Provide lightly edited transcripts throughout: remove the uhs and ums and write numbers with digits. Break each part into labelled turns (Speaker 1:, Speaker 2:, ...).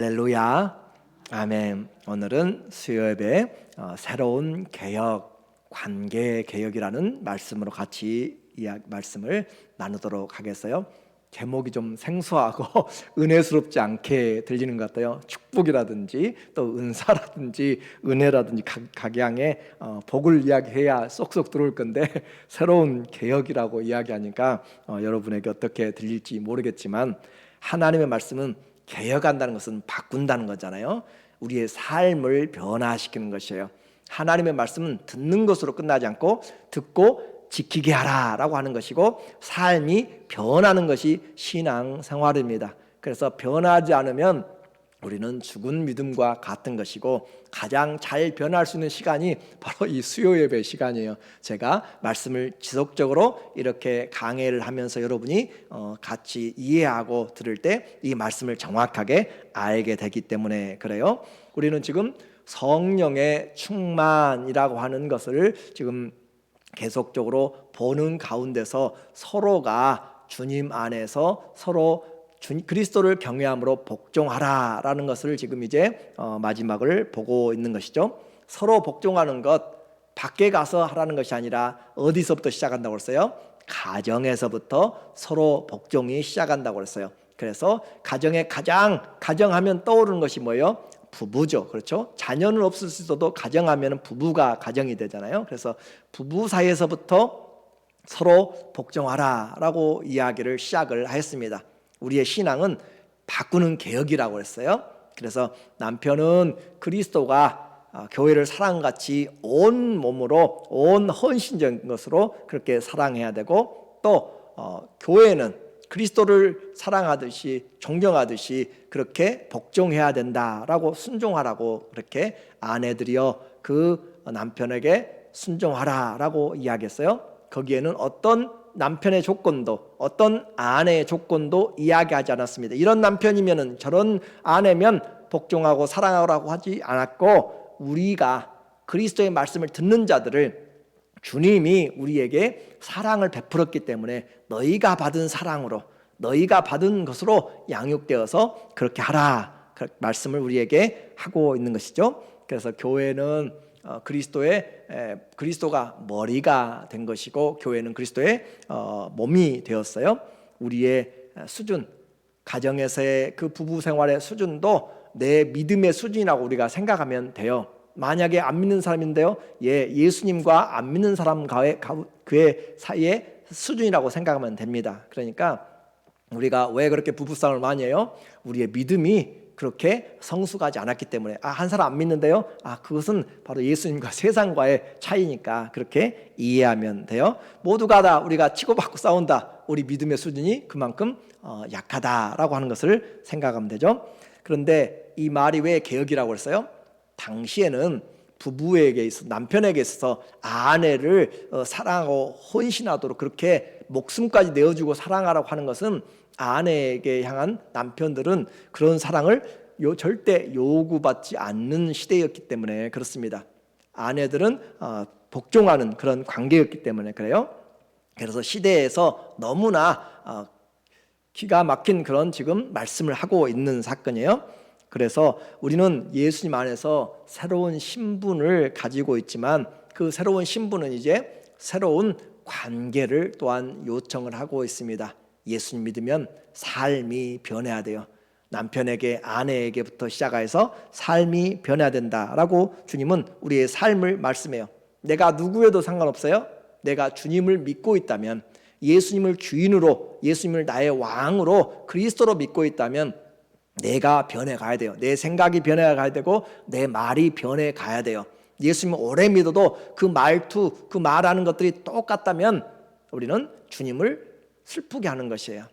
Speaker 1: 할렐루야, 아멘. 오늘은 수요예배 새로운 개혁, 관계 개혁이라는 말씀으로 같이 말씀을 나누도록 하겠어요. 제목이 좀 생소하고 은혜스럽지 않게 들리는 것 같아요. 축복이라든지 또 은사라든지 은혜라든지 각양의 복을 이야기해야 쏙쏙 들어올 건데 새로운 개혁이라고 이야기하니까 여러분에게 어떻게 들릴지 모르겠지만, 하나님의 말씀은 개혁한다는 것은 바꾼다는 거잖아요. 우리의 삶을 변화시키는 것이에요. 하나님의 말씀은 듣는 것으로 끝나지 않고 듣고 지키게 하라라고 하는 것이고, 삶이 변하는 것이 신앙생활입니다. 그래서 변하지 않으면 우리는 죽은 믿음과 같은 것이고, 가장 잘 변할 수 있는 시간이 바로 이 수요예배 시간이에요. 제가 말씀을 지속적으로 이렇게 강해를 하면서 여러분이 같이 이해하고 들을 때 이 말씀을 정확하게 알게 되기 때문에 그래요. 우리는 지금 성령의 충만이라고 하는 것을 지금 계속적으로 보는 가운데서 서로가 주님 안에서 서로 그리스도를 경외함으로 복종하라라는 것을 지금 이제 마지막을 보고 있는 것이죠. 서로 복종하는 것, 밖에 가서 하라는 것이 아니라 어디서부터 시작한다고 그랬어요? 가정에서부터 서로 복종이 시작한다고 그랬어요. 그래서 가정하면 떠오르는 것이 뭐예요? 부부죠. 그렇죠? 자녀는 없을 수 있어도 가정하면 부부가 가정이 되잖아요. 그래서 부부 사이에서부터 서로 복종하라라고 이야기를 시작을 했습니다. 우리의 신앙은 바꾸는 개혁이라고 했어요. 그래서 남편은 그리스도가 교회를 사랑같이 온 몸으로 온 헌신적인 것으로 그렇게 사랑해야 되고, 또 교회는 그리스도를 사랑하듯이 존경하듯이 그렇게 복종해야 된다라고 순종하라고, 그렇게 아내들이여 그 남편에게 순종하라라고 이야기했어요. 거기에는 어떤 남편의 조건도 어떤 아내의 조건도 이야기하지 않았습니다. 이런 남편이면 저런 아내면 복종하고 사랑하라고 하지 않았고, 우리가 그리스도의 말씀을 듣는 자들을 주님이 우리에게 사랑을 베풀었기 때문에 너희가 받은 사랑으로, 너희가 받은 것으로 양육되어서 그렇게 하라, 그 말씀을 우리에게 하고 있는 것이죠. 그래서 교회는 그리스도가 머리가 된 것이고, 교회는 그리스도의 몸이 되었어요. 우리의 수준, 가정에서의 그 부부 생활의 수준도 내 믿음의 수준이라고 우리가 생각하면 돼요. 만약에 안 믿는 사람인데요, 예수님과 안 믿는 사람과의 그의 사이의 수준이라고 생각하면 됩니다. 그러니까 우리가 왜 그렇게 부부싸움을 많이 해요? 우리의 믿음이 그렇게 성숙하지 않았기 때문에. 한 사람 안 믿는데요, 그것은 바로 예수님과 세상과의 차이니까 그렇게 이해하면 돼요. 모두가 다 우리가 치고받고 싸운다, 우리 믿음의 수준이 그만큼 약하다라고 하는 것을 생각하면 되죠. 그런데 이 말이 왜 개혁이라고 했어요? 당시에는 부부에게 있어, 남편에게 있어서 아내를 사랑하고 헌신하도록 그렇게 목숨까지 내어주고 사랑하라고 하는 것은, 아내에게 향한 남편들은 그런 사랑을 절대 요구받지 않는 시대였기 때문에 그렇습니다. 아내들은 복종하는 그런 관계였기 때문에 그래요. 그래서 시대에서 너무나 기가 막힌 그런 지금 말씀을 하고 있는 사건이에요. 그래서 우리는 예수님 안에서 새로운 신분을 가지고 있지만, 그 새로운 신분은 이제 새로운 관계를 또한 요청을 하고 있습니다. 예수님 믿으면 삶이 변해야 돼요. 남편에게, 아내에게부터 시작해서 삶이 변해야 된다라고 주님은 우리의 삶을 말씀해요. 내가 누구에도 상관없어요. 내가 주님을 믿고 있다면, 예수님을 주인으로, 예수님을 나의 왕으로 그리스도로 믿고 있다면 내가 변해가야 돼요. 내 생각이 변해가야 되고 내 말이 변해가야 돼요. 예수님을 오래 믿어도 그 말투, 그 말하는 것들이 똑같다면 우리는 주님을 슬프게 하는 것이에요.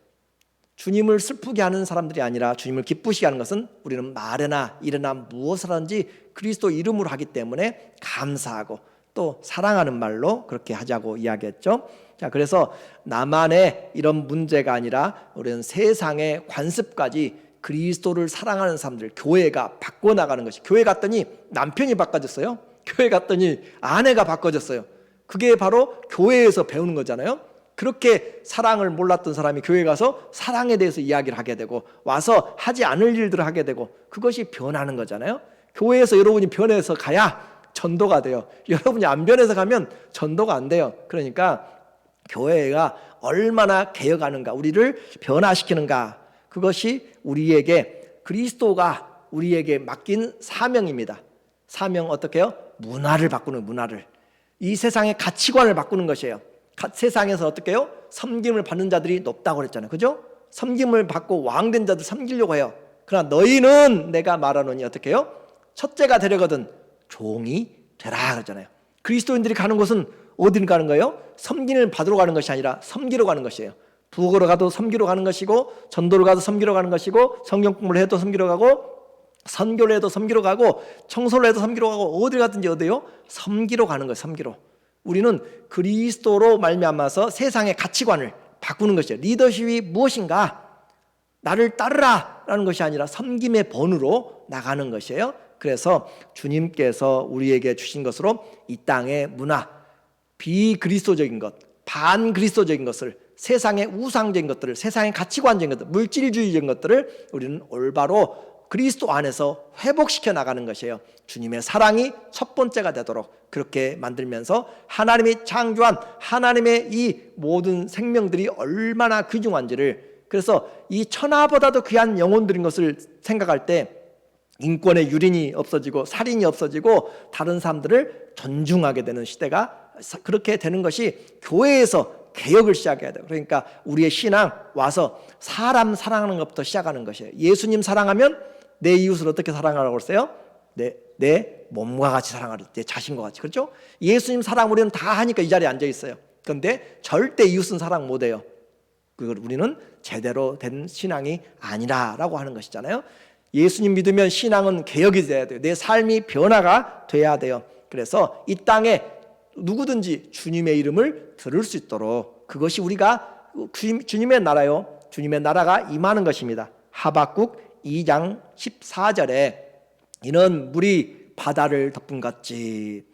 Speaker 1: 주님을 슬프게 하는 사람들이 아니라 주님을 기쁘시게 하는 것은, 우리는 말이나 일이나 무엇을 하든지 그리스도 이름으로 하기 때문에 감사하고 또 사랑하는 말로 그렇게 하자고 이야기했죠. 자, 그래서 나만의 이런 문제가 아니라 우리는 세상의 관습까지 그리스도를 사랑하는 사람들, 교회가 바꿔나가는 것이. 교회 갔더니 남편이 바꿔졌어요. 교회 갔더니 아내가 바꿔졌어요. 그게 바로 교회에서 배우는 거잖아요. 그렇게 사랑을 몰랐던 사람이 교회 가서 사랑에 대해서 이야기를 하게 되고 와서 하지 않을 일들을 하게 되고 그것이 변하는 거잖아요. 교회에서 여러분이 변해서 가야 전도가 돼요. 여러분이 안 변해서 가면 전도가 안 돼요. 그러니까 교회가 얼마나 개혁하는가, 우리를 변화시키는가, 그것이 우리에게 그리스도가 우리에게 맡긴 사명입니다. 사명 어떻게 해요? 문화를 바꾸는, 문화를, 이 세상의 가치관을 바꾸는 것이에요. 세상에서 어떻게 해요? 섬김을 받는 자들이 높다고 그랬잖아요. 그죠? 섬김을 받고 왕된 자들 섬기려고 해요. 그러나 너희는 내가 말하노니 어떻게 해요? 첫째가 되려거든 종이 되라 그러잖아요. 그리스도인들이 가는 곳은 어디를 가는 거예요? 섬김을 받으러 가는 것이 아니라 섬기러 가는 것이에요. 부엌으로 가도 섬기러 가는 것이고, 전도를 가도 섬기러 가는 것이고, 성경 공부를 해도 섬기러 가고, 선교를 해도 섬기러 가고, 청소를 해도 섬기러 가고, 어디 가든지 어디요? 섬기러 가는 거예요. 섬기러. 우리는 그리스도로 말미암아서 세상의 가치관을 바꾸는 것이에요. 리더십이 무엇인가? 나를 따르라 라는 것이 아니라 섬김의 본으로 나가는 것이에요. 그래서 주님께서 우리에게 주신 것으로 이 땅의 문화, 비그리스도적인 것, 반그리스도적인 것을, 세상의 우상적인 것들을, 세상의 가치관적인 것들, 물질주의적인 것들을 우리는 올바로 그리스도 안에서 회복시켜 나가는 것이에요. 주님의 사랑이 첫 번째가 되도록 그렇게 만들면서 하나님이 창조한 하나님의 이 모든 생명들이 얼마나 귀중한지를, 그래서 이 천하보다도 귀한 영혼들인 것을 생각할 때 인권의 유린이 없어지고 살인이 없어지고 다른 사람들을 존중하게 되는 시대가 그렇게 되는 것이 교회에서 개혁을 시작해야 돼요. 그러니까 우리의 신앙 와서 사람 사랑하는 것부터 시작하는 것이에요. 예수님 사랑하면 내 이웃을 어떻게 사랑하라고 그랬어요? 내 몸과 같이 사랑하라, 내 자신과 같이. 그렇죠? 예수님 사랑 우리는 다 하니까 이 자리에 앉아 있어요. 그런데 절대 이웃은 사랑 못해요. 그걸 우리는 제대로 된 신앙이 아니라라고 하는 것이잖아요. 예수님 믿으면 신앙은 개혁이 돼야 돼요. 내 삶이 변화가 돼야 돼요. 그래서 이 땅에 누구든지 주님의 이름을 들을 수 있도록, 그것이 우리가 주님의 나라요, 주님의 나라가 임하는 것입니다. 하박국 2장 14절에 이는 물이 바다를 덮은 같이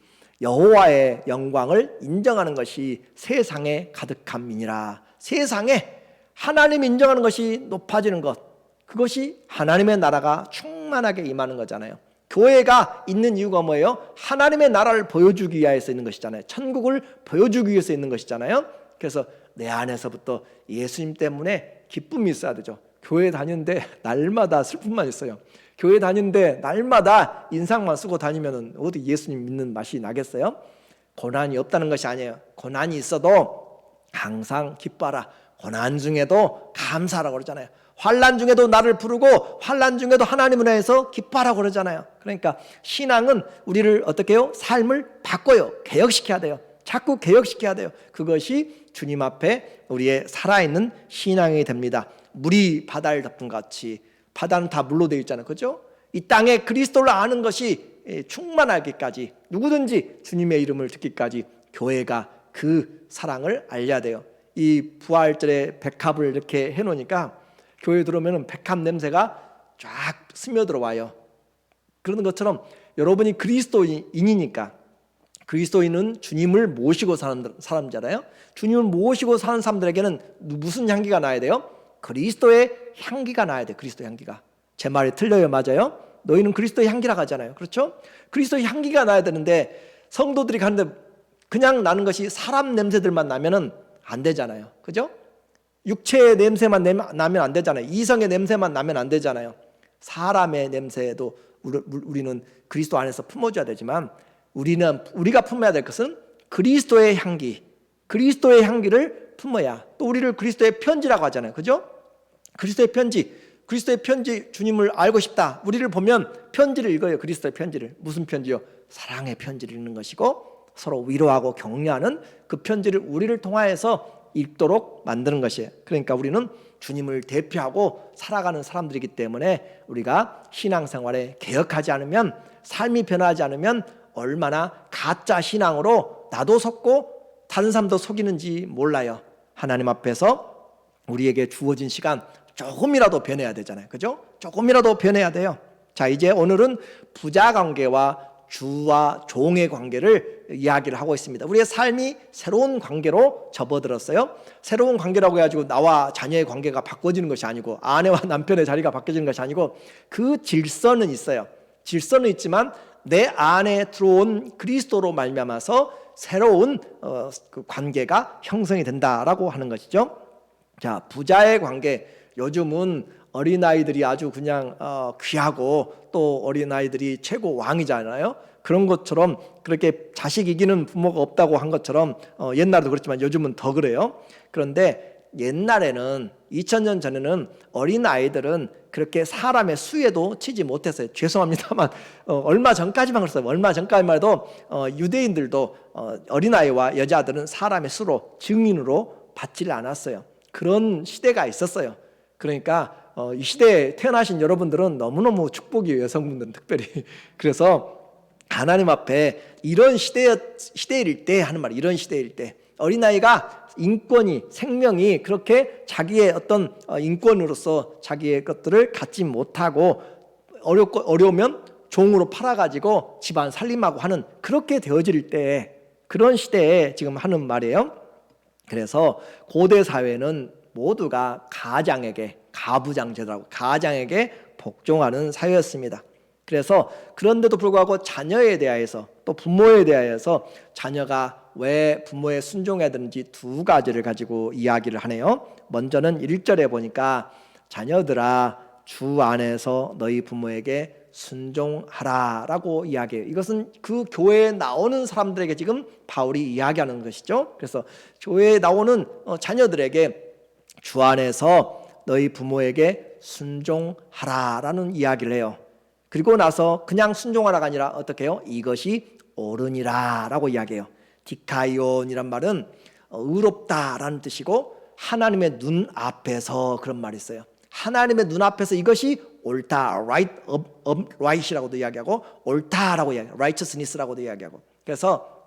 Speaker 1: 여호와의 영광을 인정하는 것이 세상에 가득함이니라. 세상에 하나님 인정하는 것이 높아지는 것, 그것이 하나님의 나라가 충만하게 임하는 거잖아요. 교회가 있는 이유가 뭐예요? 하나님의 나라를 보여주기 위해서 있는 것이잖아요. 천국을 보여주기 위해서 있는 것이잖아요. 그래서 내 안에서부터 예수님 때문에 기쁨이 있어야 되죠. 교회 다니는데 날마다 슬픔만 있어요. 교회 다니는데 날마다 인상만 쓰고 다니면 어디 예수님 믿는 맛이 나겠어요? 고난이 없다는 것이 아니에요. 고난이 있어도 항상 기뻐하라. 고난 중에도 감사하라고 그러잖아요. 환난 중에도 나를 부르고 환난 중에도 하나님을 위해서 기뻐하라고 그러잖아요. 그러니까 신앙은 우리를 어떻게 해요? 삶을 바꿔요. 개혁시켜야 돼요. 자꾸 개혁시켜야 돼요. 그것이 주님 앞에 우리의 살아있는 신앙이 됩니다. 물이 바다를 덮은 같이, 바다는 다 물로 되어 있잖아요. 그렇죠? 이 땅에 그리스도를 아는 것이 충만하기까지, 누구든지 주님의 이름을 듣기까지 교회가 그 사랑을 알려야 돼요. 이 부활절에 백합을 이렇게 해놓으니까 교회 들어오면 백합 냄새가 쫙 스며들어 와요. 그런 것처럼 여러분이 그리스도인이니까, 그리스도인은 주님을 모시고 사는 사람이잖아요. 주님을 모시고 사는 사람들에게는 무슨 향기가 나야 돼요? 그리스도의 향기가 나야 돼요. 그리스도의 향기가. 제 말이 틀려요? 맞아요? 너희는 그리스도의 향기라고 하잖아요. 그렇죠? 그리스도의 향기가 나야 되는데 성도들이 가는데 그냥 나는 것이 사람 냄새들만 나면은 안 되잖아요. 그죠? 육체의 냄새만 나면 안 되잖아요. 이성의 냄새만 나면 안 되잖아요. 사람의 냄새도 우리는 그리스도 안에서 품어줘야 되지만 우리가 품어야 될 것은 그리스도의 향기, 그리스도의 향기를 품어야, 또 우리를 그리스도의 편지라고 하잖아요. 그죠? 그리스도의 편지, 주님을 알고 싶다. 우리를 보면 편지를 읽어요. 그리스도의 편지를. 무슨 편지요? 사랑의 편지를 읽는 것이고 서로 위로하고 격려하는 그 편지를 우리를 통하여서 읽도록 만드는 것이에요. 그러니까 우리는 주님을 대표하고 살아가는 사람들이기 때문에 우리가 신앙생활에 개혁하지 않으면, 삶이 변하지 않으면 얼마나 가짜 신앙으로 나도 속고 다른 사람도 속이는지 몰라요. 하나님 앞에서 우리에게 주어진 시간 조금이라도 변해야 되잖아요. 그죠? 조금이라도 변해야 돼요. 자, 이제 오늘은 부자 관계와 주와 종의 관계를 이야기를 하고 있습니다. 우리의 삶이 새로운 관계로 접어들었어요. 새로운 관계라고 해가지고 나와 자녀의 관계가 바꿔지는 것이 아니고, 아내와 남편의 자리가 바뀌어지는 것이 아니고, 그 질서는 있어요. 질서는 있지만 내 안에 들어온 그리스도로 말미암아서 새로운 그 관계가 형성이 된다라고 하는 것이죠. 자, 부자의 관계. 요즘은 어린아이들이 아주 그냥 귀하고 또 어린아이들이 최고 왕이잖아요. 그런 것처럼, 그렇게 자식 이기는 부모가 없다고 한 것처럼 옛날도 그렇지만 요즘은 더 그래요. 그런데 옛날에는, 2000년 전에는 어린아이들은 그렇게 사람의 수에도 치지 못했어요. 죄송합니다만 얼마 전까지만 그랬어요. 얼마 전까지만 해도 유대인들도 어린아이와 여자들은 사람의 수로, 증인으로 받지를 않았어요. 그런 시대가 있었어요. 그러니까 이 시대에 태어나신 여러분들은 너무너무 축복이에요. 여성분들은 특별히. 그래서 하나님 앞에 이런 시대일 때 하는 말이에요. 이런 시대일 때 어린아이가 인권이, 생명이 그렇게 자기의 어떤 인권으로서 자기의 것들을 갖지 못하고 어려우면 종으로 팔아가지고 집안 살림하고 하는, 그렇게 되어질 때, 그런 시대에 지금 하는 말이에요. 그래서 고대 사회는 모두가 가장에게, 가부장제도라고, 가장에게 복종하는 사회였습니다. 그래서 그런데도 불구하고 자녀에 대하여서, 또 부모에 대하여서 자녀가 왜 부모에 순종해야 되는지 두 가지를 가지고 이야기를 하네요. 먼저는 1절에 보니까 자녀들아 주 안에서 너희 부모에게 순종하라 라고 이야기해요. 이것은 그 교회에 나오는 사람들에게 지금 바울이 이야기하는 것이죠. 그래서 교회에 나오는 자녀들에게 주 안에서 너희 부모에게 순종하라 라는 이야기를 해요. 그리고 나서 그냥 순종하라가 아니라 어떻게 해요? 이것이 옳으니라 라고 이야기해요. 디카이온이란 말은 의롭다라는 뜻이고, 하나님의 눈 앞에서, 그런 말이 있어요. 하나님의 눈 앞에서 이것이 옳다, right이라고도 이야기하고, 옳다라고 이야기하고, righteousness라고도 이야기하고. 그래서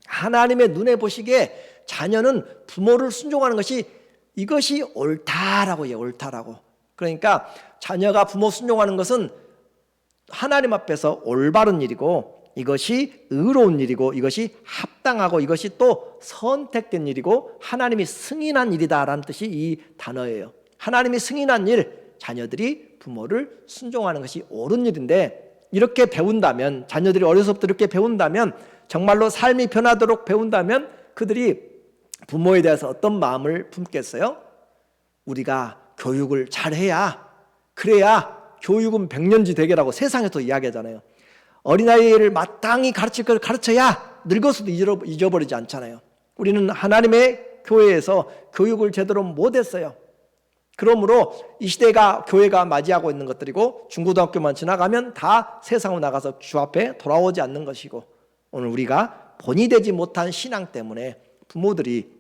Speaker 1: 하나님의 눈에 보시기에 자녀는 부모를 순종하는 것이, 이것이 옳다라고 해요. 옳다라고. 그러니까 자녀가 부모 순종하는 것은 하나님 앞에서 올바른 일이고, 이것이 의로운 일이고, 이것이 합당하고, 이것이 또 선택된 일이고, 하나님이 승인한 일이다라는 뜻이 이 단어예요. 하나님이 승인한 일, 자녀들이 부모를 순종하는 것이 옳은 일인데, 이렇게 배운다면, 자녀들이 어려서부터 이렇게 배운다면, 정말로 삶이 변하도록 배운다면 그들이 부모에 대해서 어떤 마음을 품겠어요? 우리가 교육을 잘해야, 그래야 교육은 백년지 되게라고 세상에서 이야기하잖아요. 어린아이를 마땅히 가르칠 걸 가르쳐야 늙어서도 잊어버리지 않잖아요. 우리는 하나님의 교회에서 교육을 제대로 못했어요. 그러므로 이 시대가 교회가 맞이하고 있는 것들이고, 중고등학교만 지나가면 다 세상으로 나가서 주 앞에 돌아오지 않는 것이고, 오늘 우리가 본이 되지 못한 신앙 때문에 부모들이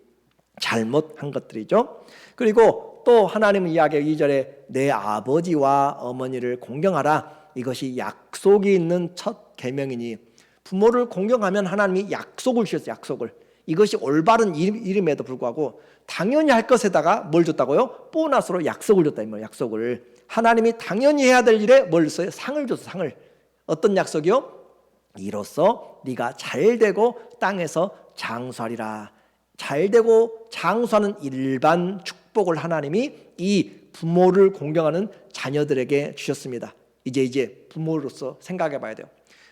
Speaker 1: 잘못한 것들이죠. 그리고 또 하나님은 이야기해 2절에 내 아버지와 어머니를 공경하라. 이것이 약속이 있는 첫 계명이니, 부모를 공경하면 하나님이 약속을 주셨어요. 약속을. 이것이 올바른 일임에도 불구하고 당연히 할 것에다가 뭘 줬다고요? 보너스로 약속을 줬다. 약속을. 하나님이 당연히 해야 될 일에 뭘 줬어요? 상을 줬어요. 상을. 어떤 약속이요? 이로써 네가 잘되고 땅에서 장수하리라. 잘되고 장수하는 일반 축복을 하나님이 이 부모를 공경하는 자녀들에게 주셨습니다. 이제 부모로서 생각해 봐야 돼요.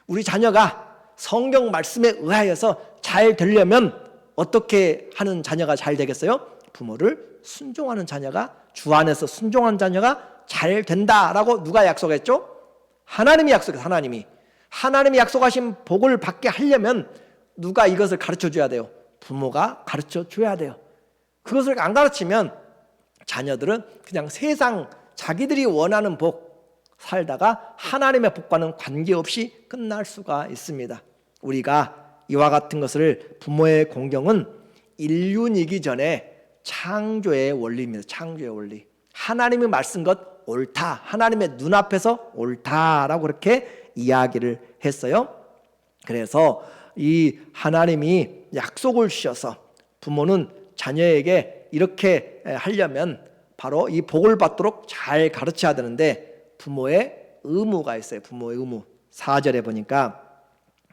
Speaker 1: 우리 자녀가 성경 말씀에 의하여서 잘 되려면 어떻게 하는 자녀가 잘 되겠어요? 부모를 순종하는 자녀가, 주 안에서 순종하는 자녀가 잘 된다라고 누가 약속했죠? 하나님이 약속했어요. 하나님이 약속하신 복을 받게 하려면 누가 이것을 가르쳐 줘야 돼요? 부모가 가르쳐 줘야 돼요. 그것을 안 가르치면 자녀들은 그냥 세상 자기들이 원하는 복 살다가 하나님의 복과는 관계없이 끝날 수가 있습니다. 우리가 이와 같은 것을, 부모의 공경은 인륜이기 전에 창조의 원리입니다. 창조의 원리. 하나님이 말씀 것 옳다, 하나님의 눈앞에서 옳다라고 그렇게 이야기를 했어요. 그래서 이 하나님이 약속을 주셔서 부모는 자녀에게 이렇게 하려면 바로 이 복을 받도록 잘 가르쳐야 되는데, 부모의 의무가 있어요. 부모의 의무. 4절에 보니까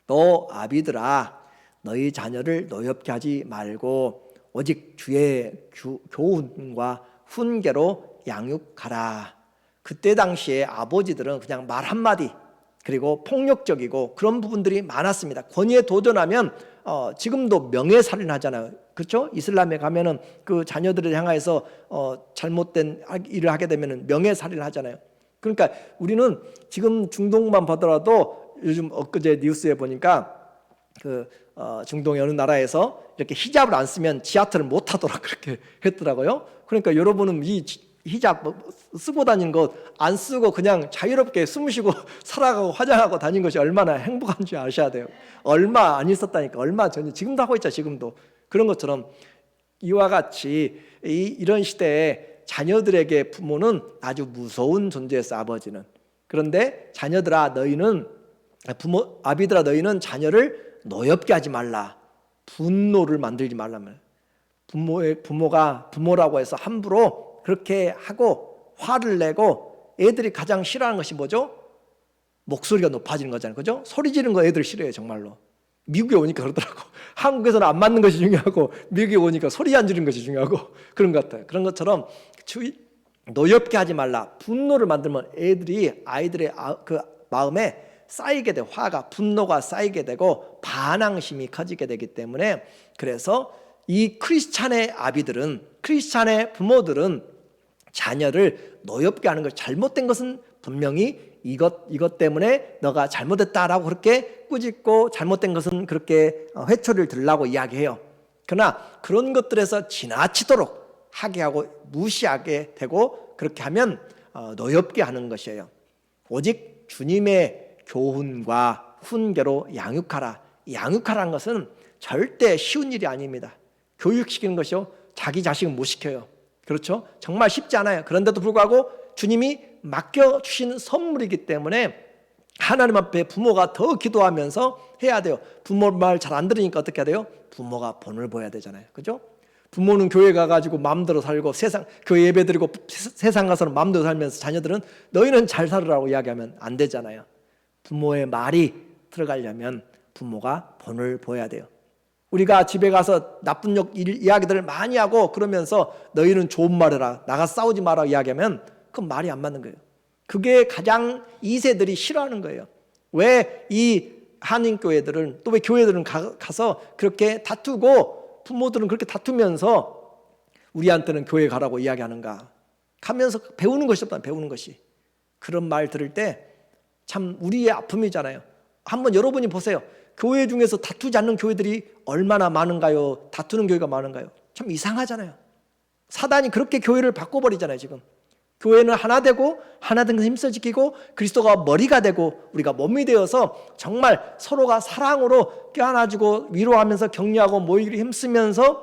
Speaker 1: 또 아비들아 너희 자녀를 노엽게 하지 말고 오직 주의 교훈과 훈계로 양육하라. 그때 당시에 아버지들은 그냥 말 한마디 그리고 폭력적이고 그런 부분들이 많았습니다. 권위에 도전하면 지금도 명예살인 하잖아요. 그렇죠? 이슬람에 가면은 그 자녀들을 향해서 잘못된 일을 하게 되면은 명예살인 하잖아요. 그러니까 우리는 지금 중동만 보더라도 요즘 엊그제 뉴스에 보니까 그 중동의 어느 나라에서 이렇게 히잡을 안 쓰면 지하철을 못 타도록 그렇게 했더라고요. 그러니까 여러분은 이 히잡 쓰고 다니는 거 안 쓰고 그냥 자유롭게 숨 쉬고 살아가고 화장하고 다니는 것이 얼마나 행복한 줄 아셔야 돼요. 얼마 안 있었다니까. 얼마 전에 지금도 하고 있죠. 지금도. 그런 것처럼 이와 같이 이런 시대에 자녀들에게 부모는 아주 무서운 존재였어. 아버지는. 그런데 자녀들아 너희는 아비들아 너희는 자녀를 노엽게 하지 말라. 분노를 만들지 말라면 부모가 부모라고 해서 함부로 그렇게 하고 화를 내고 애들이 가장 싫어하는 것이 뭐죠? 목소리가 높아지는 거잖아요. 그죠? 소리 지르는 거 애들 싫어해요. 정말로. 미국에 오니까 그러더라고. 한국에서는 안 맞는 것이 중요하고 미국에 오니까 소리 안 지르는 것이 중요하고 그런 것 같아요. 그런 것처럼 노엽게 하지 말라. 분노를 만들면 아이들의 그 마음에 쌓이게 되고 화가 분노가 쌓이게 되고 반항심이 커지게 되기 때문에 그래서 이 크리스찬의 아비들은 크리스찬의 부모들은 자녀를 노엽게 하는 것 잘못된 것은 분명히 이것 때문에 너가 잘못했다라고 그렇게 꾸짖고 잘못된 것은 그렇게 회초리를 들라고 이야기해요. 그러나 그런 것들에서 지나치도록 하게 하고 무시하게 되고 그렇게 하면 노엽게 하는 것이에요. 오직 주님의 교훈과 훈계로 양육하라. 양육하라는 것은 절대 쉬운 일이 아닙니다. 교육시키는 것이요 자기 자식은 못 시켜요. 그렇죠? 정말 쉽지 않아요. 그런데도 불구하고 주님이 맡겨주신 선물이기 때문에 하나님 앞에 부모가 더 기도하면서 해야 돼요. 부모 말 잘 안 들으니까 어떻게 해야 돼요? 부모가 본을 보여야 되잖아요. 그죠? 부모는 교회 가가지고 마음대로 살고 교회 예배 드리고 세상 가서는 마음대로 살면서 자녀들은 너희는 잘 살으라고 이야기하면 안 되잖아요. 부모의 말이 들어가려면 부모가 본을 보여야 돼요. 우리가 집에 가서 나쁜 이야기들을 많이 하고 그러면서 너희는 좋은 말 해라 나가 싸우지 마라 이야기하면 그건 말이 안 맞는 거예요. 그게 가장 2세들이 싫어하는 거예요. 왜 이 한인교회들은 또 왜 교회들은 가서 그렇게 다투고 부모들은 그렇게 다투면서 우리한테는 교회 가라고 이야기하는가. 가면서 배우는 것이 없다. 배우는 것이. 그런 말 들을 때 참 우리의 아픔이잖아요. 한번 여러분이 보세요. 교회 중에서 다투지 않는 교회들이 얼마나 많은가요? 다투는 교회가 많은가요? 참 이상하잖아요. 사단이 그렇게 교회를 바꿔버리잖아요. 지금 교회는 하나 되고 하나 된 것을 힘써 지키고 그리스도가 머리가 되고 우리가 몸이 되어서 정말 서로가 사랑으로 껴안아주고 위로하면서 격려하고 모이기를 힘쓰면서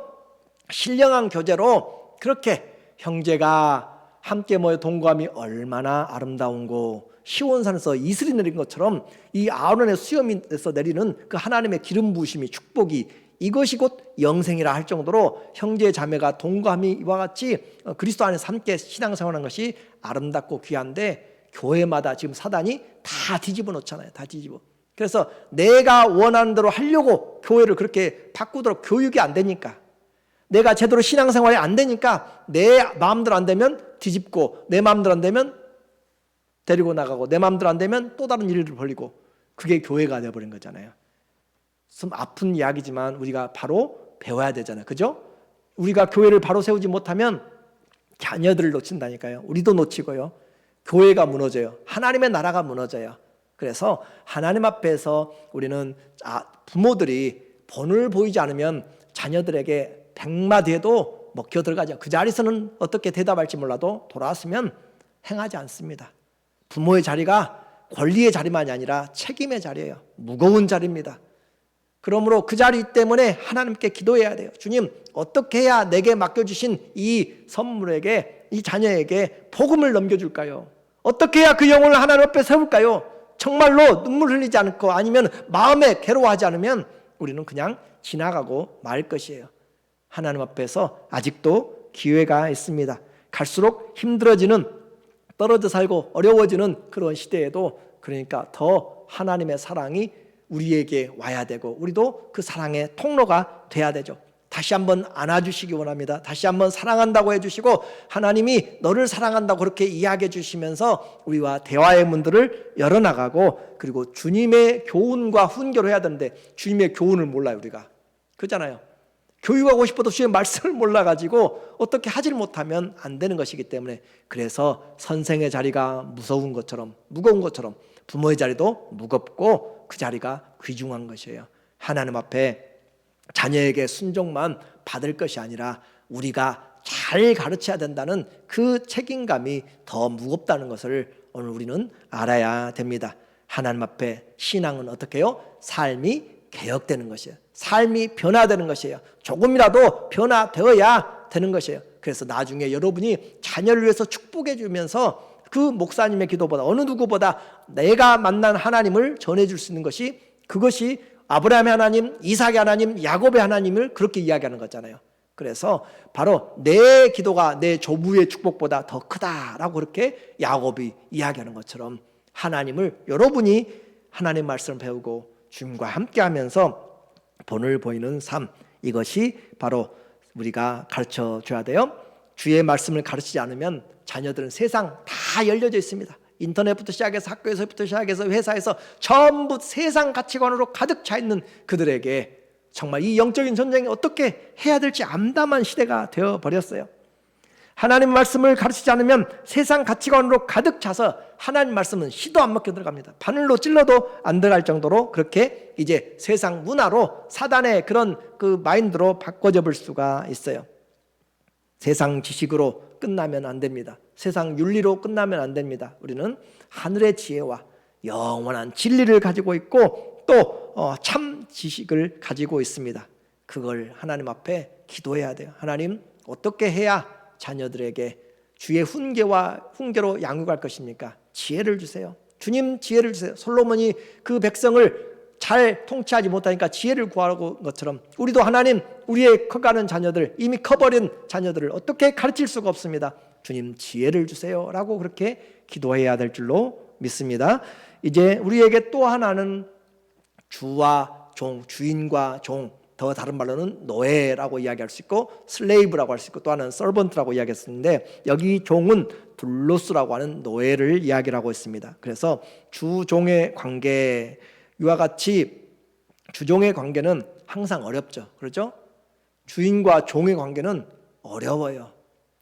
Speaker 1: 신령한 교제로 그렇게 형제가 함께 모여 동거함이 얼마나 아름다운고 시온산에서 이슬이 내린 것처럼 이 아론의 수염에서 내리는 그 하나님의 기름 부으심이 축복이 이것이 곧 영생이라 할 정도로 형제 자매가 동거함이 이와 같이 그리스도 안에서 함께 신앙생활하는 것이 아름답고 귀한데 교회마다 지금 사단이 다 뒤집어 놓잖아요. 다 뒤집어. 그래서 내가 원하는 대로 하려고 교회를 그렇게 바꾸도록 교육이 안 되니까 내가 제대로 신앙생활이 안 되니까 내 마음대로 안 되면 뒤집고 내 마음대로 안 되면 데리고 나가고 내 마음대로 안 되면 또 다른 일을 벌이고 그게 교회가 되어버린 거잖아요. 좀 아픈 이야기지만 우리가 바로 배워야 되잖아요. 그죠? 우리가 교회를 바로 세우지 못하면 자녀들을 놓친다니까요. 우리도 놓치고요. 교회가 무너져요. 하나님의 나라가 무너져요. 그래서 하나님 앞에서 우리는 부모들이 본을 보이지 않으면 자녀들에게 100마디 해도 먹혀 들어가죠. 그 자리에서는 어떻게 대답할지 몰라도 돌아왔으면 행하지 않습니다. 부모의 자리가 권리의 자리만이 아니라 책임의 자리예요. 무거운 자리입니다. 그러므로 그 자리 때문에 하나님께 기도해야 돼요. 주님, 어떻게 해야 내게 맡겨주신 이 선물에게, 이 자녀에게 복음을 넘겨줄까요? 어떻게 해야 그 영혼을 하나님 앞에 세울까요? 정말로 눈물 흘리지 않고 아니면 마음에 괴로워하지 않으면 우리는 그냥 지나가고 말 것이에요. 하나님 앞에서 아직도 기회가 있습니다. 갈수록 힘들어지는, 떨어져 살고 어려워지는 그런 시대에도 그러니까 더 하나님의 사랑이 우리에게 와야 되고 우리도 그 사랑의 통로가 돼야 되죠. 다시 한번 안아주시기 원합니다. 다시 한번 사랑한다고 해주시고 하나님이 너를 사랑한다고 그렇게 이야기해 주시면서 우리와 대화의 문들을 열어나가고 그리고 주님의 교훈과 훈계로 해야 되는데 주님의 교훈을 몰라요 우리가. 그렇잖아요. 교육하고 싶어도 주의 말씀을 몰라가지고 어떻게 하질 못하면 안 되는 것이기 때문에 그래서 선생의 자리가 무거운 것처럼 부모의 자리도 무겁고 그 자리가 귀중한 것이에요. 하나님 앞에 자녀에게 순종만 받을 것이 아니라 우리가 잘 가르쳐야 된다는 그 책임감이 더 무겁다는 것을 오늘 우리는 알아야 됩니다. 하나님 앞에 신앙은 어떻게 해요? 삶이 개혁되는 것이에요. 삶이 변화되는 것이에요. 조금이라도 변화되어야 되는 것이에요. 그래서 나중에 여러분이 자녀를 위해서 축복해 주면서 그 목사님의 기도보다 어느 누구보다 내가 만난 하나님을 전해줄 수 있는 것이 그것이 아브라함의 하나님, 이삭의 하나님, 야곱의 하나님을 그렇게 이야기하는 거잖아요. 그래서 바로 내 기도가 내 조부의 축복보다 더 크다라고 그렇게 야곱이 이야기하는 것처럼 하나님을 여러분이 하나님 말씀을 배우고 주님과 함께하면서 본을 보이는 삶, 이것이 바로 우리가 가르쳐줘야 돼요. 주의 말씀을 가르치지 않으면 자녀들은 세상 다 열려져 있습니다. 인터넷부터 시작해서 학교에서부터 시작해서 회사에서 전부 세상 가치관으로 가득 차 있는 그들에게 정말 이 영적인 전쟁이 어떻게 해야 될지 암담한 시대가 되어버렸어요. 하나님 말씀을 가르치지 않으면 세상 가치관으로 가득 차서 하나님 말씀은 시도 안 먹혀 들어갑니다. 바늘로 찔러도 안 들어갈 정도로 그렇게 이제 세상 문화로 사단의 그런 그 마인드로 바꿔져 볼 수가 있어요. 세상 지식으로 끝나면 안 됩니다. 세상 윤리로 끝나면 안 됩니다. 우리는 하늘의 지혜와 영원한 진리를 가지고 있고 또 참 지식을 가지고 있습니다. 그걸 하나님 앞에 기도해야 돼요. 하나님 어떻게 해야 자녀들에게 주의 훈계로 양육할 것입니까? 지혜를 주세요. 주님 지혜를 주세요. 솔로몬이 그 백성을 잘 통치하지 못하니까 지혜를 구하는 것처럼 우리도 하나님 우리의 커가는 자녀들 이미 커버린 자녀들을 어떻게 가르칠 수가 없습니다. 주님 지혜를 주세요 라고 그렇게 기도해야 될 줄로 믿습니다. 이제 우리에게 또 하나는 주와 종, 주인과 종, 더 다른 말로는 노예라고 이야기할 수 있고 슬레이브라고 할 수 있고 또 하나는 서번트라고 이야기했었는데 여기 종은 둘로스라고 하는 노예를 이야기를 하고 있습니다. 그래서 주종의 관계 이와 같이 주종의 관계는 항상 어렵죠. 그렇죠? 주인과 종의 관계는 어려워요.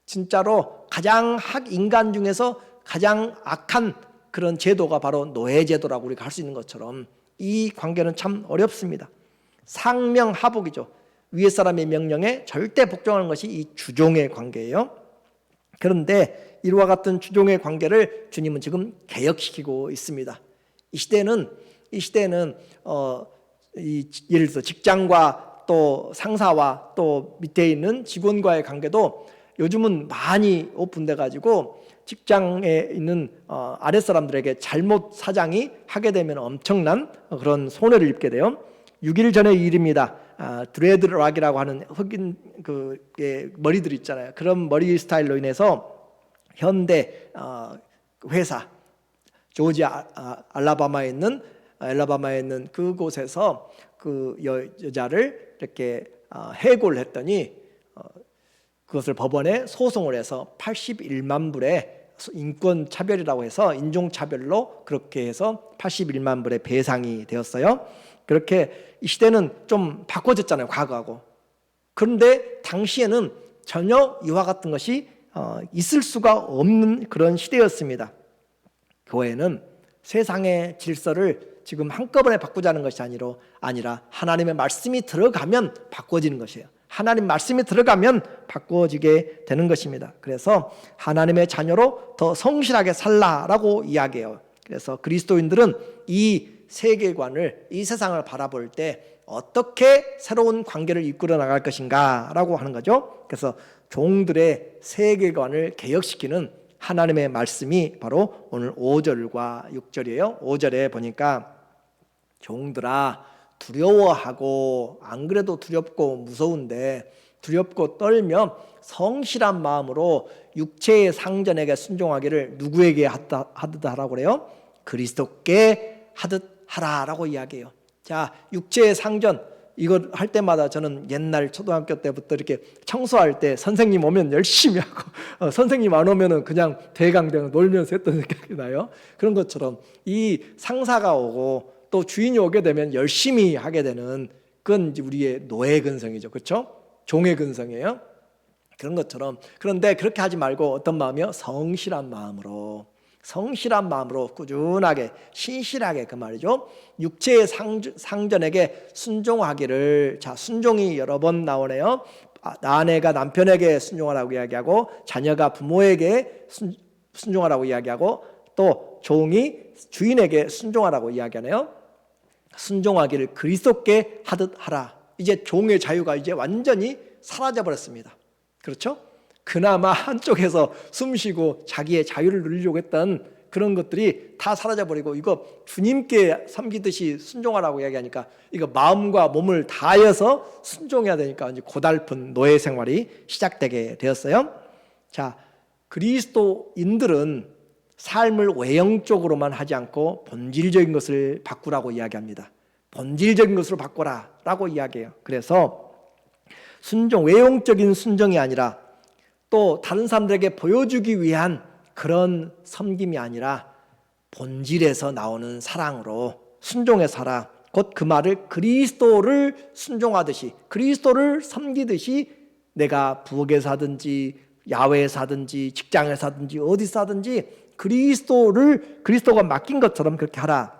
Speaker 1: 진짜로 가장 인간 중에서 가장 악한 그런 제도가 바로 노예제도라고 우리가 할 수 있는 것처럼 이 관계는 참 어렵습니다. 상명하복이죠. 위에 사람의 명령에 절대 복종하는 것이 이 주종의 관계예요. 그런데 이와 같은 주종의 관계를 주님은 지금 개혁시키고 있습니다. 이 시대는 예를 들어서 직장과 또 상사와 또 밑에 있는 직원과의 관계도 요즘은 많이 오픈돼 가지고 직장에 있는 아랫사람들에게 잘못 사장이 하게 되면 엄청난 그런 손해를 입게 돼요. 6일 전의 일입니다. 드레드락이라고 하는 흑인 머리들 있잖아요. 그런 머리 스타일로 인해서 현대 회사 조지아 알라바마에 있는 그곳에서 그 여자를 이렇게 해고를 했더니 그것을 법원에 소송을 해서 81만 불의 인권 차별이라고 해서 인종 차별로 그렇게 해서 81만 불의 배상이 되었어요. 그렇게 이 시대는 좀 바꿔졌잖아요, 과거하고. 그런데 당시에는 전혀 이와 같은 것이 있을 수가 없는 그런 시대였습니다. 교회는 세상의 질서를 지금 한꺼번에 바꾸자는 것이 아니라 하나님의 말씀이 들어가면 바꿔지는 것이에요. 하나님 말씀이 들어가면 바꿔지게 되는 것입니다. 그래서 하나님의 자녀로 더 성실하게 살라라고 이야기해요. 그래서 그리스도인들은 이 세계관을, 이 세상을 바라볼 때 어떻게 새로운 관계를 이끌어 나갈 것인가 라고 하는 거죠. 그래서 종들의 세계관을 개혁시키는 하나님의 말씀이 바로 오늘 5절과 6절이에요. 5절에 보니까 종들아 두려워하고 안 그래도 두렵고 무서운데 두렵고 떨며 성실한 마음으로 육체의 상전에게 순종하기를 누구에게 하듯 하라고 그래요? 그리스도께 하듯 하라라고 이야기해요. 자, 육체의 상전 이거 할 때마다 저는 옛날 초등학교 때부터 이렇게 청소할 때 선생님 오면 열심히 하고 선생님 안 오면은 그냥 대강대강 놀면서 했던 생각이 나요. 그런 것처럼 이 상사가 오고 또 주인이 오게 되면 열심히 하게 되는 그건 이제 우리의 노예 근성이죠. 그렇죠? 종의 근성이에요. 그런 것처럼 그런데 그렇게 하지 말고 어떤 마음이요? 성실한 마음으로 꾸준하게 신실하게 그 말이죠. 육체의 상전에게 순종하기를. 자, 순종이 여러 번 나오네요. 아내가 남편에게 순종하라고 이야기하고 자녀가 부모에게 순종하라고 이야기하고 또 종이 주인에게 순종하라고 이야기하네요. 순종하기를 그리스도께 하듯 하라. 이제 종의 자유가 이제 완전히 사라져 버렸습니다. 그렇죠? 그나마 한쪽에서 숨쉬고 자기의 자유를 누리려고 했던 그런 것들이 다 사라져버리고 이거 주님께 섬기듯이 순종하라고 이야기하니까 이거 마음과 몸을 다하여서 순종해야 되니까 이제 고달픈 노예 생활이 시작되게 되었어요. 자, 그리스도인들은 삶을 외형적으로만 하지 않고 본질적인 것을 바꾸라고 이야기합니다. 본질적인 것으로 바꿔라 라고 이야기해요. 그래서 순종, 외형적인 순종이 아니라 또 다른 사람들에게 보여주기 위한 그런 섬김이 아니라 본질에서 나오는 사랑으로 순종의 사랑, 곧 그 말을 그리스도를 순종하듯이 그리스도를 섬기듯이 내가 부엌에서 하든지 야외에서 하든지 직장에서 하든지 어디서 하든지 그리스도가 맡긴 것처럼 그렇게 하라.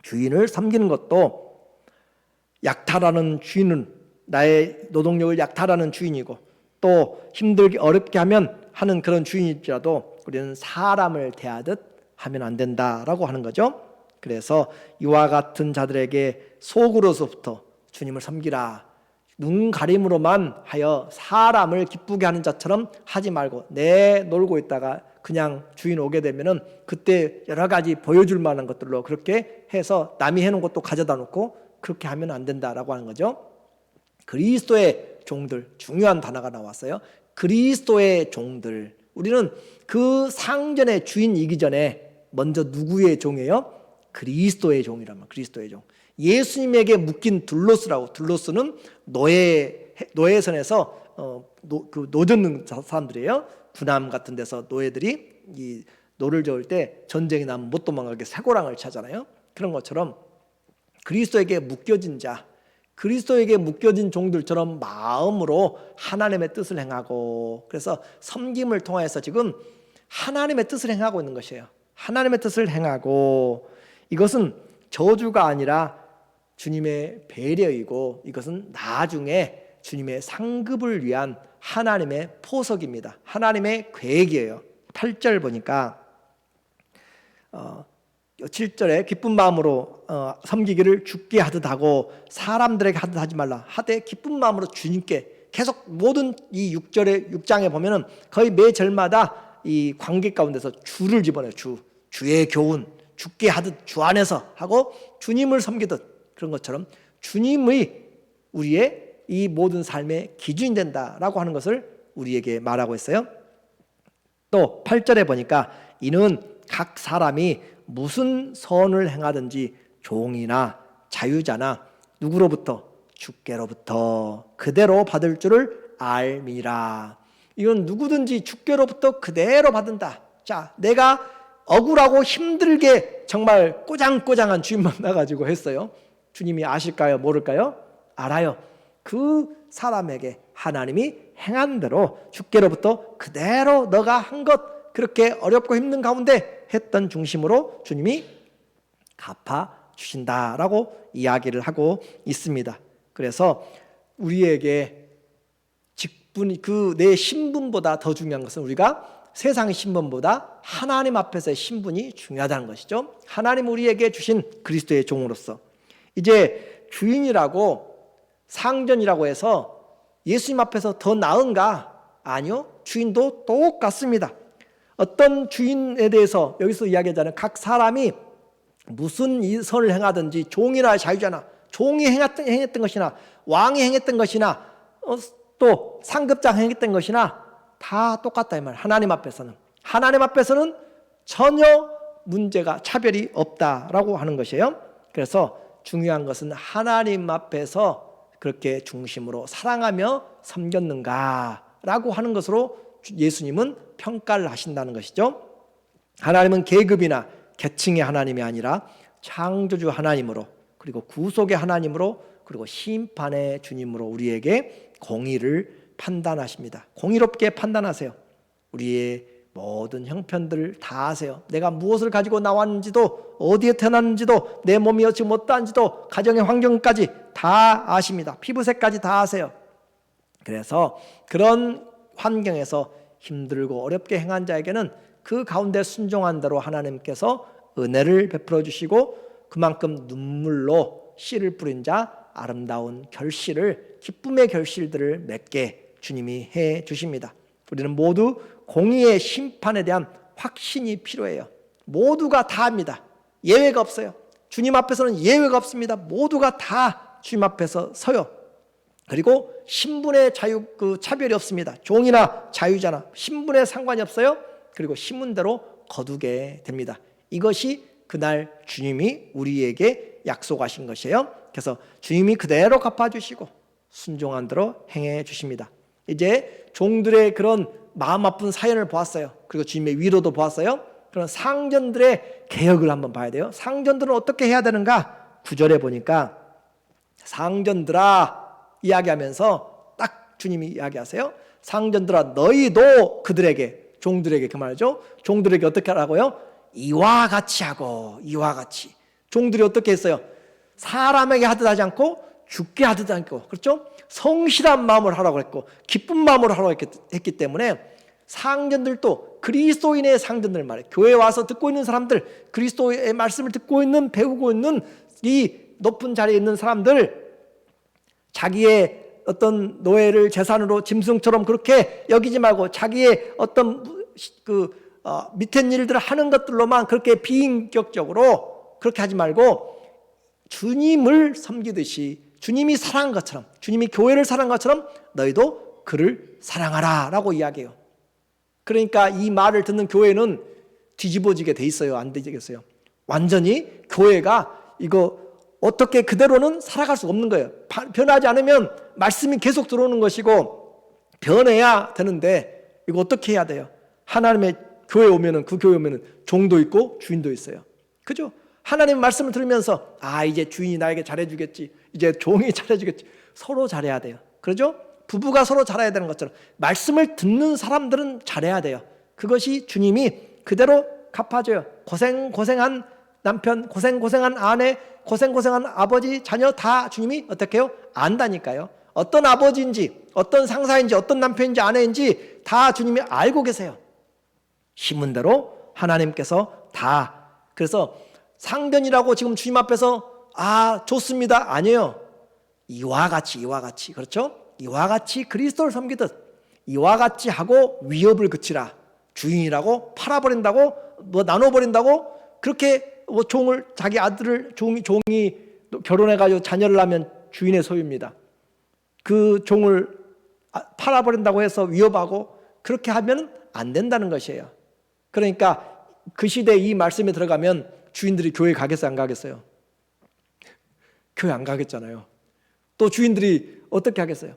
Speaker 1: 주인을 섬기는 것도 약탈하는 주인은 나의 노동력을 약탈하는 주인이고 또 힘들게 어렵게 하는 그런 주인일지라도 우리는 사람을 대하듯 하면 안 된다라고 하는 거죠. 그래서 이와 같은 자들에게 속으로서부터 주님을 섬기라. 눈 가림으로만 하여 사람을 기쁘게 하는 자처럼 하지 말고 내 놀고 있다가 그냥 주인 오게 되면은 그때 여러 가지 보여줄 만한 것들로 그렇게 해서 남이 해놓은 것도 가져다 놓고 그렇게 하면 안 된다라고 하는 거죠. 그리스도의 종들, 중요한 단어가 나왔어요. 그리스도의 종들. 우리는 그 상전의 주인이기 전에 먼저 누구의 종이에요? 그리스도의 종이란 말. 그리스도의 종. 예수님에게 묶인 둘로스라고. 둘로스는 노예선에서 노젓는 사람들이에요. 군함 같은 데서 노예들이 이 노를 저을 때 전쟁이 나면 못 도망가게 쇠고랑을 차잖아요. 그런 것처럼 그리스도에게 묶여진 자, 그리스도에게 묶여진 종들처럼 마음으로 하나님의 뜻을 행하고, 그래서 섬김을 통해서 지금 하나님의 뜻을 행하고 있는 것이에요. 하나님의 뜻을 행하고, 이것은 저주가 아니라 주님의 배려이고 이것은 나중에 주님의 상급을 위한 하나님의 포석입니다. 하나님의 계획이에요. 8절 보니까 7절에 기쁜 마음으로 섬기기를 주께 하듯 하고 사람들에게 하듯 하지 말라 하되 기쁜 마음으로 주님께. 계속 모든 이 6장에 보면은 거의 매 절마다 이 관계 가운데서 주를 집어넣어요. 주의 교훈, 주께 하듯 주 안에서 하고 주님을 섬기듯. 그런 것처럼 주님의 우리의 이 모든 삶의 기준이 된다라고 하는 것을 우리에게 말하고 있어요. 또 8절에 보니까 이는 각 사람이 무슨 선을 행하든지 종이나 자유자나 누구로부터? 주께로부터 그대로 받을 줄을 알미라. 이건 누구든지 주께로부터 그대로 받는다. 자, 내가 억울하고 힘들게 정말 꼬장꼬장한 주인 만나가지고 했어요. 주님이 아실까요? 모를까요? 알아요. 그 사람에게 하나님이 행한 대로 주께로부터 그대로 너가 한 것, 그렇게 어렵고 힘든 가운데 했던 중심으로 주님이 갚아주신다라고 이야기를 하고 있습니다. 그래서 우리에게 직분이, 그 내 신분보다 더 중요한 것은 우리가 세상의 신분보다 하나님 앞에서의 신분이 중요하다는 것이죠. 하나님 우리에게 주신 그리스도의 종으로서 이제 주인이라고 상전이라고 해서 예수님 앞에서 더 나은가? 아니요. 주인도 똑같습니다. 어떤 주인에 대해서 여기서 이야기하자면 각 사람이 무슨 선을 행하든지 종이나 자유자나 종이 행했던 것이나 왕이 행했던 것이나 또 상급장 행했던 것이나 다 똑같다 이 말. 하나님 앞에서는 전혀 문제가 차별이 없다라고 하는 것이에요. 그래서 중요한 것은 하나님 앞에서 그렇게 중심으로 사랑하며 섬겼는가라고 하는 것으로 예수님은 평가를 하신다는 것이죠. 하나님은 계급이나 계층의 하나님이 아니라 창조주 하나님으로, 그리고 구속의 하나님으로, 그리고 심판의 주님으로 우리에게 공의를 판단하십니다. 공의롭게 판단하세요. 우리의 모든 형편들을 다 아세요. 내가 무엇을 가지고 나왔는지도, 어디에 태어났는지도, 내 몸이 지금 어떠한지도, 가정의 환경까지 다 아십니다. 피부색까지 다 아세요. 그래서 그런 환경에서 힘들고 어렵게 행한 자에게는 그 가운데 순종한 대로 하나님께서 은혜를 베풀어 주시고, 그만큼 눈물로 씨를 뿌린 자 아름다운 결실을, 기쁨의 결실들을 맺게 주님이 해 주십니다. 우리는 모두 공의의 심판에 대한 확신이 필요해요. 모두가 다 합니다. 예외가 없어요. 주님 앞에서는 예외가 없습니다. 모두가 다 주님 앞에서 서요. 그리고 신분의 차별이 없습니다. 종이나 자유자나 신분에 상관이 없어요. 그리고 신분대로 거두게 됩니다. 이것이 그날 주님이 우리에게 약속하신 것이에요. 그래서 주님이 그대로 갚아주시고 순종한 대로 행해 주십니다. 이제 종들의 그런 마음 아픈 사연을 보았어요. 그리고 주님의 위로도 보았어요. 그런 상전들의 개혁을 한번 봐야 돼요. 상전들은 어떻게 해야 되는가? 9절에 보니까 상전들아 이야기하면서 딱 주님이 이야기하세요. 상전들아 너희도 그들에게, 종들에게, 그 말이죠. 종들에게 어떻게 하라고요? 이와 같이 하고, 이와 같이. 종들이 어떻게 했어요? 사람에게 하듯 하지 않고 죽게 하듯 않고, 그렇죠? 성실한 마음으로 하라고 했고 기쁜 마음으로 하라고 했기 때문에 상전들도 그리스도인의 상전들 말이에요. 교회에 와서 듣고 있는 사람들, 그리스도의 말씀을 듣고 있는, 배우고 있는 이 높은 자리에 있는 사람들, 자기의 어떤 노예를 재산으로 짐승처럼 그렇게 여기지 말고 자기의 어떤 밑에 일들을 하는 것들로만 그렇게 비인격적으로 그렇게 하지 말고 주님을 섬기듯이, 주님이 사랑한 것처럼, 주님이 교회를 사랑한 것처럼 너희도 그를 사랑하라 라고 이야기해요. 그러니까 이 말을 듣는 교회는 뒤집어지게 돼 있어요? 안 되겠어요? 완전히 교회가 이거 어떻게 그대로는 살아갈 수 없는 거예요. 변하지 않으면 말씀이 계속 들어오는 것이고 변해야 되는데 이거 어떻게 해야 돼요? 하나님의 교회 오면은, 그 교회 오면은 종도 있고 주인도 있어요. 그죠? 하나님의 말씀을 들으면서 이제 주인이 나에게 잘해주겠지, 이제 종이 잘해주겠지. 서로 잘해야 돼요. 그렇죠? 부부가 서로 잘해야 되는 것처럼 말씀을 듣는 사람들은 잘해야 돼요. 그것이 주님이 그대로 갚아줘요. 고생한 남편, 고생한 아내, 고생한 아버지, 자녀 다 주님이 어떻게 해요? 안다니까요. 어떤 아버지인지, 어떤 상사인지, 어떤 남편인지, 아내인지 다 주님이 알고 계세요. 신문대로 하나님께서 다. 그래서 상전이라고 지금 주님 앞에서 좋습니다 아니에요. 이와 같이, 그렇죠? 이와 같이 그리스도를 섬기듯 이와 같이 하고 위협을 그치라. 주인이라고 팔아버린다고, 나눠버린다고, 그렇게 종을, 자기 아들을 종이 결혼해가지고 자녀를 낳으면 주인의 소유입니다. 그 종을 팔아버린다고 해서 위협하고 그렇게 하면 안 된다는 것이에요. 그러니까 그 시대에 이 말씀에 들어가면 주인들이 교회 가겠어요, 안 가겠어요? 교회 안 가겠잖아요. 또 주인들이 어떻게 하겠어요?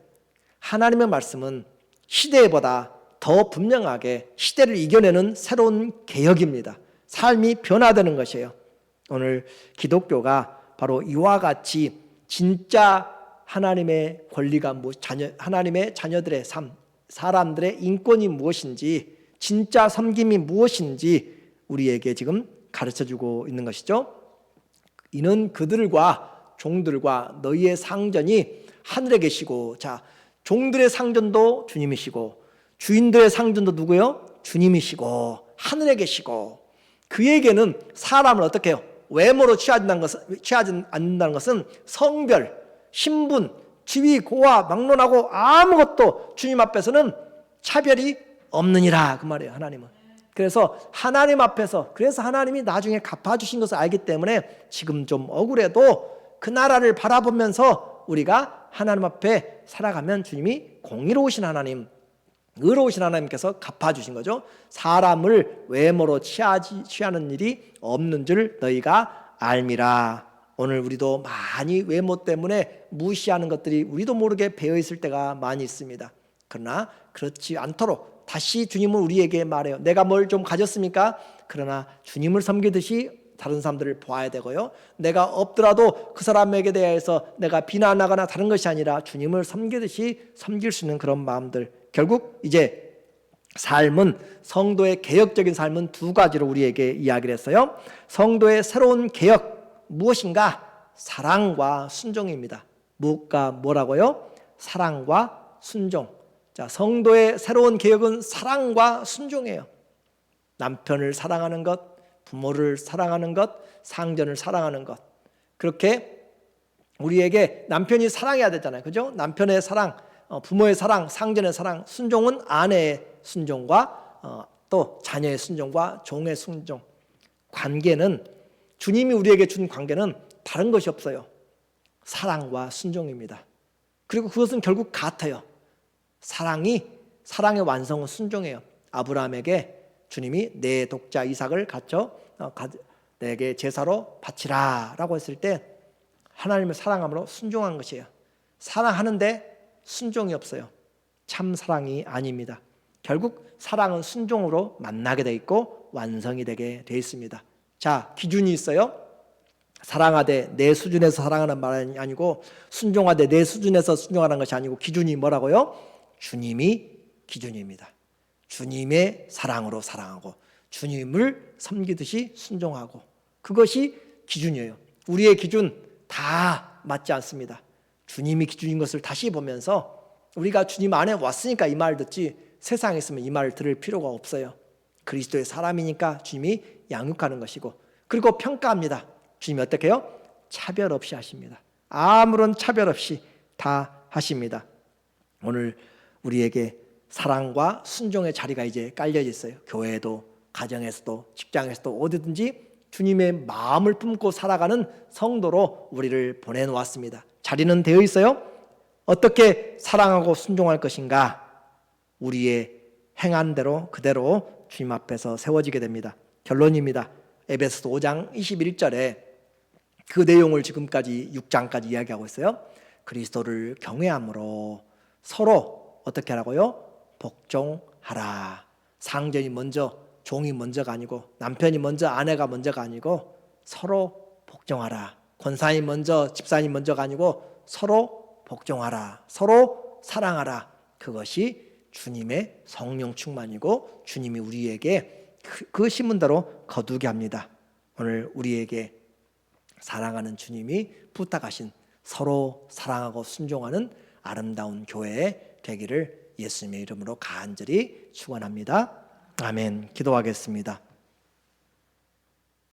Speaker 1: 하나님의 말씀은 시대보다 더 분명하게 시대를 이겨내는 새로운 개혁입니다. 삶이 변화되는 것이에요. 오늘 기독교가 바로 이와 같이 진짜 하나님의 권리가 하나님의 자녀들의 삶, 사람들의 인권이 무엇인지, 진짜 섬김이 무엇인지 우리에게 지금 가르쳐주고 있는 것이죠. 이는 그들과 종들과 너희의 상전이 하늘에 계시고, 자, 종들의 상전도 주님이시고 주인들의 상전도 누구요? 주님이시고 하늘에 계시고, 그에게는 사람을 어떻게 해요? 외모로 취하지 않는다는 것은 성별, 신분, 지위, 고하, 막론하고 아무것도 주님 앞에서는 차별이 없느니라, 그 말이에요. 하나님은. 그래서 하나님 앞에서, 그래서 하나님이 나중에 갚아주신 것을 알기 때문에 지금 좀 억울해도 그 나라를 바라보면서 우리가 하나님 앞에 살아가면 주님이 공의로우신 하나님, 의로우신 하나님께서 갚아주신 거죠. 사람을 외모로 취하는 일이 없는 줄 너희가 알미라. 오늘 우리도 많이 외모 때문에 무시하는 것들이 우리도 모르게 배어 있을 때가 많이 있습니다. 그러나 그렇지 않도록 다시 주님은 우리에게 말해요. 내가 뭘 좀 가졌습니까? 그러나 주님을 섬기듯이 다른 사람들을 보아야 되고요. 내가 없더라도 그 사람에게 대해서 내가 비난하거나 다른 것이 아니라 주님을 섬기듯이 섬길 수 있는 그런 마음들. 결국 이제 삶은, 성도의 개혁적인 삶은 두 가지로 우리에게 이야기를 했어요. 성도의 새로운 개혁 무엇인가? 사랑과 순종입니다. 무엇과 뭐라고요? 사랑과 순종. 자, 성도의 새로운 개혁은 사랑과 순종이에요. 남편을 사랑하는 것, 부모를 사랑하는 것, 상전을 사랑하는 것. 그렇게 우리에게 남편이 사랑해야 되잖아요. 그죠? 남편의 사랑, 부모의 사랑, 상전의 사랑, 순종은 아내의 순종과 또 자녀의 순종과 종의 순종. 관계는, 주님이 우리에게 준 관계는 다른 것이 없어요. 사랑과 순종입니다. 그리고 그것은 결국 같아요. 사랑의 완성은 순종이에요. 아브라함에게 주님이 내 독자 이삭을 내게 제사로 바치라 라고 했을 때 하나님을 사랑함으로 순종한 것이에요. 사랑하는데 순종이 없어요. 참 사랑이 아닙니다. 결국 사랑은 순종으로 만나게 돼 있고 완성이 되게 돼 있습니다. 자, 기준이 있어요. 사랑하되 내 수준에서 사랑하는 말이 아니고, 순종하되 내 수준에서 순종하는 것이 아니고, 기준이 뭐라고요? 주님이 기준입니다. 주님의 사랑으로 사랑하고 주님을 섬기듯이 순종하고, 그것이 기준이에요. 우리의 기준 다 맞지 않습니다. 주님이 기준인 것을 다시 보면서 우리가 주님 안에 왔으니까 이 말을 듣지, 세상에 있으면 이 말을 들을 필요가 없어요. 그리스도의 사람이니까 주님이 양육하는 것이고, 그리고 평가합니다. 주님이 어떻게 해요? 차별 없이 하십니다. 아무런 차별 없이 다 하십니다. 오늘 우리에게 사랑과 순종의 자리가 이제 깔려져 있어요. 교회에도, 가정에서도, 직장에서도, 어디든지 주님의 마음을 품고 살아가는 성도로 우리를 보내놓았습니다. 자리는 되어 있어요. 어떻게 사랑하고 순종할 것인가? 우리의 행한 대로 그대로 주님 앞에서 세워지게 됩니다. 결론입니다. 에베소서 5장 21절에 그 내용을 지금까지 6장까지 이야기하고 있어요. 그리스도를 경외함으로 서로 어떻게 하라고요? 복종하라. 상전이 먼저, 종이 먼저가 아니고, 남편이 먼저, 아내가 먼저가 아니고 서로 복종하라. 권사님 먼저, 집사님 먼저가 아니고 서로 복종하라. 서로 사랑하라. 그것이 주님의 성령 충만이고 주님이 우리에게 그 신문대로 거두게 합니다. 오늘 우리에게 사랑하는 주님이 부탁하신 서로 사랑하고 순종하는 아름다운 교회 되기를 예수님의 이름으로 간절히 축원합니다. 아멘. 기도하겠습니다.